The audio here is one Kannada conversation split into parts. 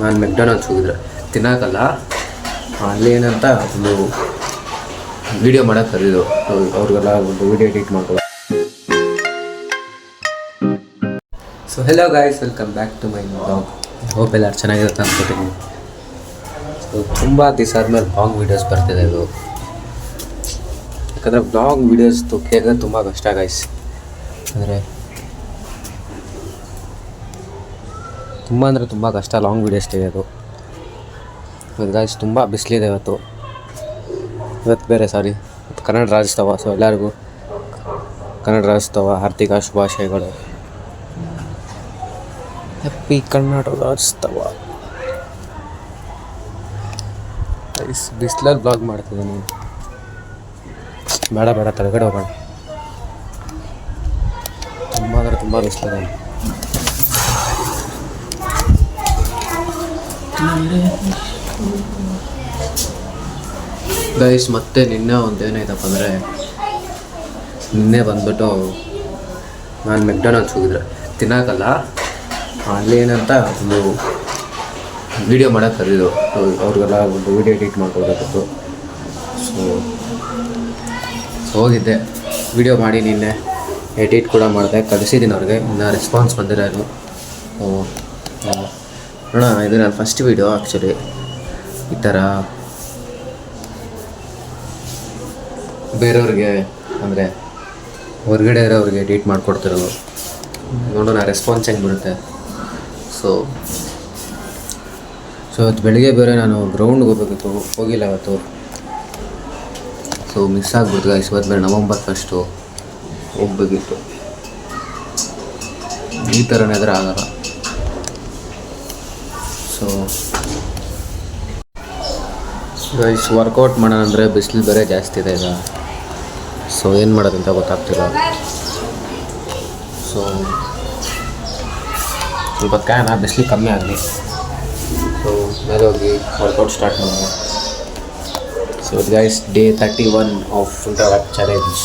ನಾನು ಮೆಕ್ಡೊನಾಲ್ಡ್ಸ್ ಹೋಗಿದ್ರೆ ತಿನ್ನೋಕ್ಕಲ್ಲ, ಅಲ್ಲಿ ಏನಂತ ಒಂದು ವೀಡಿಯೋ ಮಾಡೋಕ್ಕೆ ಕರೀದು ಅವ್ರಿಗೆಲ್ಲ ಒಂದು ವೀಡಿಯೋ ಎಡಿಟ್ ಮಾಡ್ಕೊಳ್ಳೋ. So hello guys, welcome back to my vlog. Hope ಎಲ್ಲರೂ ಚೆನ್ನಾಗಿರುತ್ತೆ ಅನ್ಕೋತೀನಿ. ಸೊ ತುಂಬ ದಿವಸ ಆದಮೇಲೆ ಲಾಂಗ್ ವೀಡಿಯೋಸ್ ಬರ್ತಿದೆ ಇದು, ಯಾಕಂದರೆ ಬ್ಲಾಗ್ ವೀಡಿಯೋಸ್ ತೆಗಿಯೋದು ತುಂಬ ಕಷ್ಟ ಗಾಯ್ಸ್. ಅಂದರೆ ತುಂಬ ಕಷ್ಟ ಲಾಂಗ್ ವೀಡಿಯೋಸ್ ತೆಗೆಯೋದು. ಇವತ್ತು ಗಾಯ್ಸ್ ತುಂಬ ಬಿಸಿಲಿದೆ ಇವತ್ತು ಬೇರೆ ಇವತ್ತು ಕನ್ನಡ ರಾಜ್ಯೋತ್ಸವ. ಸೊ ಎಲ್ಲರಿಗೂ ಕನ್ನಡ ರಾಜ್ಯೋತ್ಸವ ಹಾರ್ದಿಕ ಶುಭಾಶಯಗಳು. ಹ್ಯಾಪಿ ಕನ್ನಡ ರಾಜ್ಯೋತ್ಸವ. ಗೈಸ್ ಬಿಸಿಲಲ್ಲಿ ಬ್ಲಾಗ್ ಮಾಡ್ತಿದ್ದೀನಿ. ಬೇಡ ಕೆಳಗಡೆ ಹೋಗೋಣ. ತುಂಬ ಬಿಸಿಲಿದೆ. ಗೈಸ್ ಮತ್ತೆ ನಿನ್ನೆ ಒಂದೇನಾಯ್ತಪ್ಪ ಅಂದರೆ, ನಿನ್ನೆ ಬಂದ್ಬಿಟ್ಟು ನಾನು ಮೆಕ್ಡೊನಾಲ್ಡ್ಸ್ ಹೋಗಿದ್ರೆ ತಿನ್ನೋಕ್ಕಲ್ಲ, ಅಲ್ಲಿ ಏನಂತ ಒಂದು ವೀಡಿಯೋ ಮಾಡೋಕ್ಕೆ ಕರೀದು ಅವ್ರಿಗೆಲ್ಲ ಒಂದು ವೀಡಿಯೋ ಎಡಿಟ್ ಮಾಡ್ಕೊಳ್ಬೇಕಿತ್ತು. ಸೊ ಹೋಗಿದ್ದೆ, ವೀಡಿಯೋ ಮಾಡಿ ನಿನ್ನೆ ಎಡಿಟ್ ಕೂಡ ಮಾಡಿದೆ, ಕಳಿಸಿದ್ದೀನಿ ಅವ್ರಿಗೆ. ಇನ್ನು ರೆಸ್ಪಾನ್ಸ್ ಬಂದಿರೋದು. ನೋಡೋಣ, ಇದು ನನ್ನ ಫಸ್ಟ್ ವೀಡಿಯೋ ಆ್ಯಕ್ಚುಲಿ. ಈ ಥರ ಬೇರೆಯವ್ರಿಗೆ ಅಂದರೆ ಹೊರಗಡೆ ಇರೋರಿಗೆ ಎಡಿಟ್ ಮಾಡಿಕೊಡ್ತಿರೋದು. ನೋಡೋಣ ರೆಸ್ಪಾನ್ಸ್ ಹೆಂಗೆ ಬರುತ್ತೆ. ಸೊ ಇವತ್ತು ಬೆಳಿಗ್ಗೆ ಬೇರೆ ನಾನು ಗ್ರೌಂಡ್ಗೆ ಹೋಗ್ಬೇಕಿತ್ತು, ಹೋಗಿಲ್ಲ ಇವತ್ತು. ಸೊ ಮಿಸ್ ಆಗ್ಬಿಡ್ತು ಗೈಸ್. ಇವತ್ತು ಬೇರೆ ನವಂಬರ್ 1 ಹೋಗ್ಬೇಕಿತ್ತು. ಈ ಥರನೇ ಆದರೆ ಆಗಲ್ಲ. ಸೊ ಗೈಸ್ ವರ್ಕೌಟ್ ಮಾಡೋಣ ಅಂದರೆ ಬಿಸಿಲು ಬೇರೆ ಜಾಸ್ತಿ ಇದೆ ಈಗ. ಸೊ ಏನು ಮಾಡೋದಂತ ಗೊತ್ತಾಗ್ತಿಲ್ಲ. ಸೊ ಸ್ವಲ್ಪ ಬಿಸಿಲು ಕಮ್ಮಿ ಆಗಲಿ. ಸೊ ಮೇಲೆ ಹೋಗಿ ವರ್ಕೌಟ್ ಸ್ಟಾರ್ಟ್ ಮಾಡೋಣ. ಸೊ ಗೈಸ್ ಡೇ 31 ಆಫ್ ಇಂಟರ್ವ್ಯಾಕ್ ಚಾಲೆಂಜ್.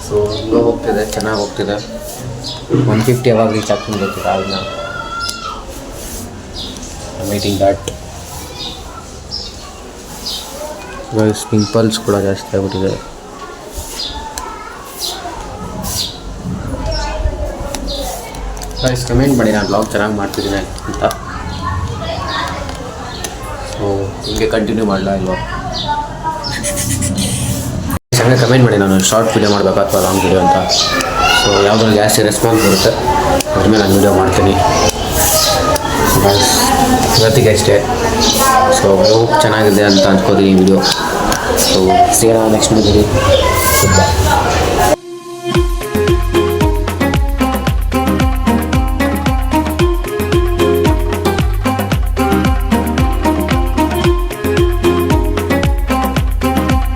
ಸೊ ಇನ್ನೂ ಹೋಗ್ತಿದೆ, ಚೆನ್ನಾಗಿ ಹೋಗ್ತಿದೆ. 150 ಯಾವಾಗ ರೀಚ್ ಆಗ್ತೀನಿ ಗೊತ್ತಿಲ್ಲ. ಅದನ್ನ ಮೀಟಿಂಗ್ ದ್ಯಾಟ್. ಗೈಸ್ ಪಿಂಪಲ್ಸ್ ಕೂಡ ಜಾಸ್ತಿ ಆಗಿಬಿಟ್ಟಿದೆ. ಗೈಸ್ ಕಮೆಂಟ್ ಮಾಡಿ ನಾನು ಬ್ಲಾಗ್ ಚೆನ್ನಾಗಿ ಮಾಡ್ತಿದ್ದೀನಿ ಅಂತ. ಸೊ ಹಿಂಗೆ ಕಂಟಿನ್ಯೂ ಮಾಡಲಾ ಇಲ್ವಾ? ಚೆನ್ನಾಗಿ ಕಮೆಂಟ್ ಮಾಡಿ, ನಾನು ಶಾರ್ಟ್ ವೀಡಿಯೋ ಮಾಡಬೇಕಾ ಅಥವಾ ಲಾಂಗ್ ವೀಡಿಯೋ ಅಂತ. ಸೊ ಯಾವುದಾದ್ರು ಜಾಸ್ತಿ ರೆಸ್ಪಾನ್ಸ್ ಬರುತ್ತೆ ಅದ್ರ ಮೇಲೆ ನಾನು ವೀಡಿಯೋ ಮಾಡ್ತೀನಿ. ಇವತ್ತಿಗೆ ಅಷ್ಟೇ. ಸೊ ಚೆನ್ನಾಗಿದೆ ಅಂತ ಅಂದ್ಕೋತೀನಿ ಈ ವಿಡಿಯೋ. ಸೊ ಸಿಗೋಣ ನೆಕ್ಸ್ಟ್ ವಿಡಿಯೋದಲ್ಲಿ.